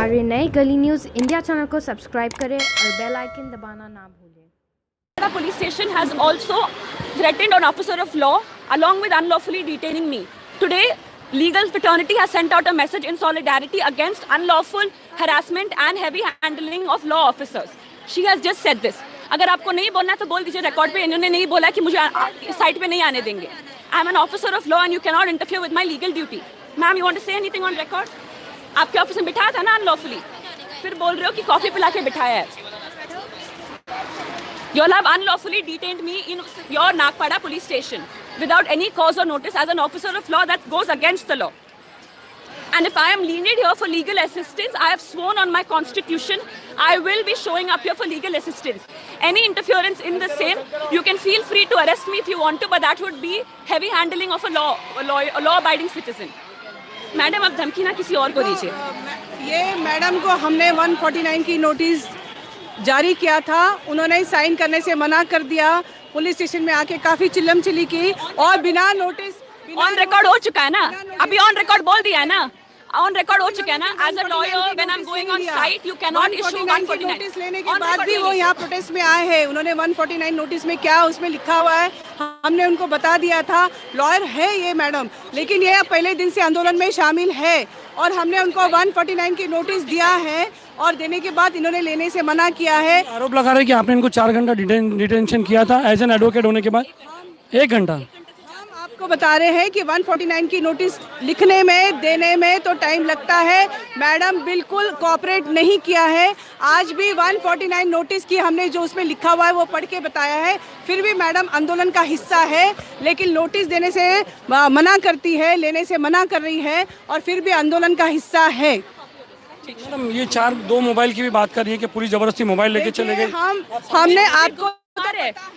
हमारे नए गली न्यूज़ इंडिया चैनल को सब्सक्राइब करें और बेल आइकन दबाना ना भूलें। The police station has also threatened an officer of law along with unlawfully detaining me. Today, legal fraternity has sent out a message in solidarity against unlawful harassment and heavy handling of law officers. She has just said this. अगर आपको नहीं बोलना है तो बोल दीजिए record पे। इन्होंने नहीं बोला कि मुझे साइट पे नहीं आने देंगे। I am an officer of law and you can not interfere with my legal duty. Ma'am, you want to say anything on record? आपके ऑफिस में बिठाया था ना अनलॉफुली, फिर बोल रहे हो कि कॉफी पिला के बिठाया है। You all have unlawfully detained me in your Nagpada police station without any cause or notice as an officer of law that goes against the law. And if I am needed here for legal assistance, I have sworn on my constitution, I will be showing up here for legal assistance. Any interference in the same, you can feel free to arrest me if you want to, but that would be heavy handling of a law-abiding citizen. Madam, अब धमकी ना किसी और को दीजिए। ये madam को हमने 149 की नोटिस जारी किया था, उन्होंने साइन करने से मना कर दिया। पुलिस स्टेशन में आके काफी चिल्लम चिल्ली की और बिना नोटिस ऑन रिकॉर्ड हो चुका है ना, अभी ऑन रिकॉर्ड बोल दिया है ना, ऑन रिकॉर्ड हो चुका है ना। As a lawyer when I am going on site you can not issue 149 notice लेने के बाद भी वो यहाँ प्रोटेस्ट में आए हैं। उन्होंने 149 नोटिस में क्या उसमें लिखा हुआ है हमने उनको बता दिया था। लॉयर है ये मैडम, लेकिन ये पहले दिन से आंदोलन में शामिल है और हमने उनको 149 की नोटिस दिया है और देने के बाद इन्होंने लेने से मना किया है। आरोप लगा रहे हैं कि आपने इनको 4 घंटा डिटेंशन किया था एज एन एडवोकेट होने के बाद 1 घंटा। आपको बता रहे हैं कि 149 की नोटिस लिखने में देने में तो टाइम लगता है। मैडम बिल्कुल कोऑपरेट नहीं किया है। आज भी 149 नोटिस की हमने जो उसमें लिखा हुआ है वो पढ़ के बताया है, फिर भी मैडम आंदोलन का हिस्सा है, लेकिन नोटिस देने से मना करती है, लेने से मना कर रही है और फिर भी आंदोलन का हिस्सा है। मैडम, ये 2 मोबाइल की भी बात कर रही है कि पुलिस जबरदस्ती मोबाइल लेके चले गए। हमने आपको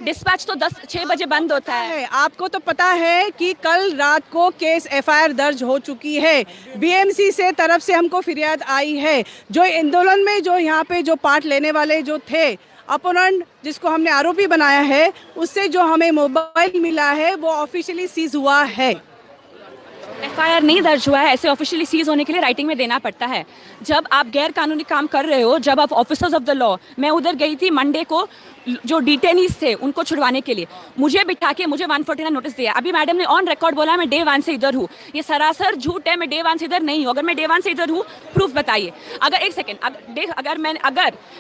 डिस्पैच तो 6 बजे बंद होता है। आपको तो पता है कि कल रात को केस एफआईआर दर्ज हो चुकी है। बीएमसी से तरफ से हमको फिरियाद आई है। जो आंदोलन में जो यहाँ पे जो पार्ट लेने वाले जो थे अपोनेंट, जिसको हमने आरोपी बनाया है, उससे जो हमें मोबाइल मिला है वो ऑफिशियली सीज हुआ है। एफआईआर नहीं दर्ज हुआ है, ऐसे ऑफिशियली सीज होने के लिए राइटिंग में देना पड़ता है। जब आप गैर कानूनी काम कर रहे हो, जब आप ऑफिसर्स ऑफ द लॉ, मैं उधर गई थी मंडे को, जो डिटेनीज थे उनको छुड़वाने के लिए, मुझे बिठा के मुझे 149 नोटिस दिया। अभी मैडम ने ऑन रिकॉर्ड बोला मैं डे 1 से इधर हूँ। ये सरासर झूठ है, मैं डे 1 से इधर नहीं हूँ। अगर मैं डे 1 से इधर हूँ, प्रूफ बताइए। अगर एक सेकेंड, अगर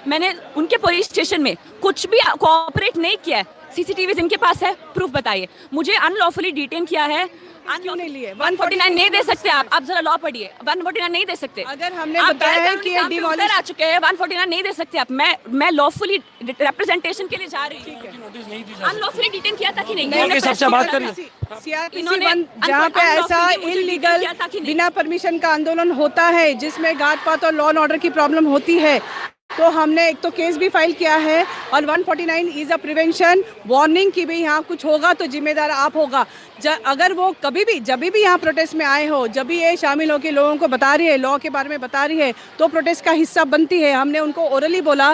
मैंने उनके पुलिस स्टेशन में कुछ भी कोऑपरेट नहीं किया है, सीसीटीवी इनके पास है, प्रूफ बताइए। मुझे अनलॉफुली डिटेन किया है, नहीं लिए 149 नहीं दे सकते आप जरा लॉ पढ़िए। 149 नहीं दे सकते। अगर हमने बताया है कि ये डिमोलिश आ चुके हैं, 149 नहीं दे सकते आप। मैं लॉफुली रिप्रेजेंटेशन के लिए जा रही हूँ। अनलॉफुली डिटेन किया था कि नहीं? सबसे बात करिए। जहाँ पे ऐसा इलीगल बिना परमिशन का आंदोलन होता है, जिसमें घात पात और लॉ एंड ऑर्डर की प्रॉब्लम होती है, तो हमने एक तो केस भी फाइल किया है और 149 इज़ अ प्रिवेंशन वार्निंग कि भाई यहाँ कुछ होगा तो जिम्मेदार आप होगा। अगर वो कभी भी जब भी यहाँ प्रोटेस्ट में आए हो, जब भी ये शामिल होकर लोगों को बता रही है, लॉ के बारे में बता रही है, तो प्रोटेस्ट का हिस्सा बनती है। हमने उनको ओरली बोला,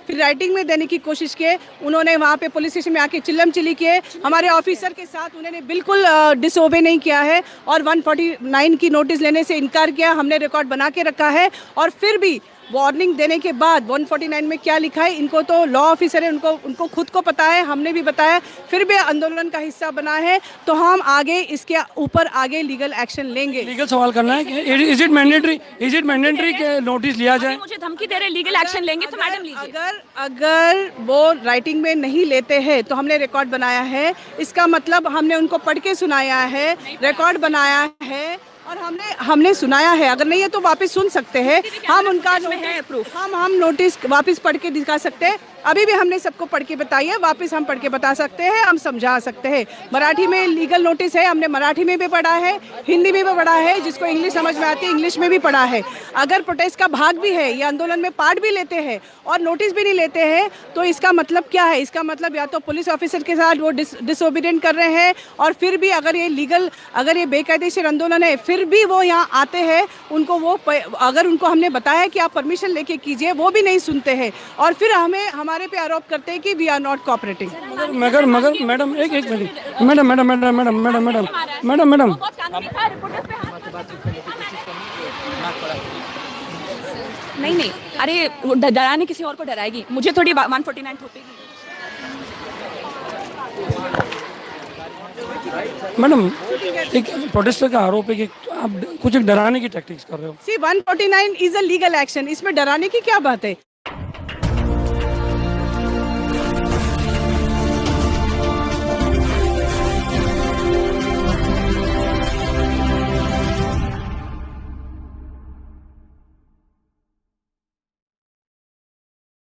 फिर राइटिंग में देने की कोशिश किए। उन्होंने वहाँ पे पुलिस स्टेशन में आके चिल्लम चिल्ली किए। हमारे ऑफिसर के साथ उन्होंने बिल्कुल डिसओबे नहीं किया है और 149 की नोटिस लेने से इनकार किया। हमने रिकॉर्ड बना के रखा है और फिर भी वार्निंग देने के बाद 149 में क्या लिखा है, इनको तो लॉ ऑफिसर है, उनको खुद को पता है, हमने भी बताया, फिर भी आंदोलन का हिस्सा बना है। तो हम आगे इसके ऊपर आगे लीगल एक्शन लेंगे। लीगल सवाल करना है, इज इट मैंडेटरी कि नोटिस लिया जाए? मुझे धमकी दे रहे लीगल एक्शन लेंगे तो मैडम लीजिए। अगर वो राइटिंग में नहीं लेते हैं तो हमने रिकॉर्ड बनाया है, इसका मतलब हमने उनको पढ़ के सुनाया है, रिकॉर्ड बनाया है और हमने सुनाया है। अगर नहीं है तो वापस सुन सकते हैं। हम उनका है प्रूफ, हम नोटिस वापस पढ़ के दिखा सकते हैं। अभी भी हमने सबको पढ़ के बताई है, वापस हम पढ़ के बता सकते हैं, हम समझा सकते हैं। मराठी में लीगल नोटिस है, हमने मराठी में भी पढ़ा है, हिंदी में भी पढ़ा है, जिसको इंग्लिश समझ में आती है इंग्लिश में भी पढ़ा है। अगर प्रोटेस्ट का भाग भी है, ये आंदोलन में पार्ट भी लेते हैं और नोटिस भी नहीं लेते हैं, तो इसका मतलब क्या है? इसका मतलब या तो पुलिस ऑफिसर के साथ वो डिसओबीडियंट कर रहे हैं और फिर भी अगर ये बेकायदेशीर आंदोलन है, फिर भी वो यहाँ आते हैं। अगर उनको हमने बताया कि आप परमिशन लेके कीजिए, वो भी नहीं सुनते हैं और फिर हमारे पे आरोप करते हैं कि वी आर नॉट कोऑपरेटिंग। मगर मैडम एक मिनट, मैडम नहीं नहीं, अरे वो डराने किसी और को डराएगी, मुझे थोड़ी 149 थोपेगी। मैडम एक प्रोटेस्टर का आरोप है कि आप कुछ एक डराने की टैक्टिक्स कर रहे हो। सी 149 इज अ लीगल एक्शन, इसमें डराने की क्या बात है?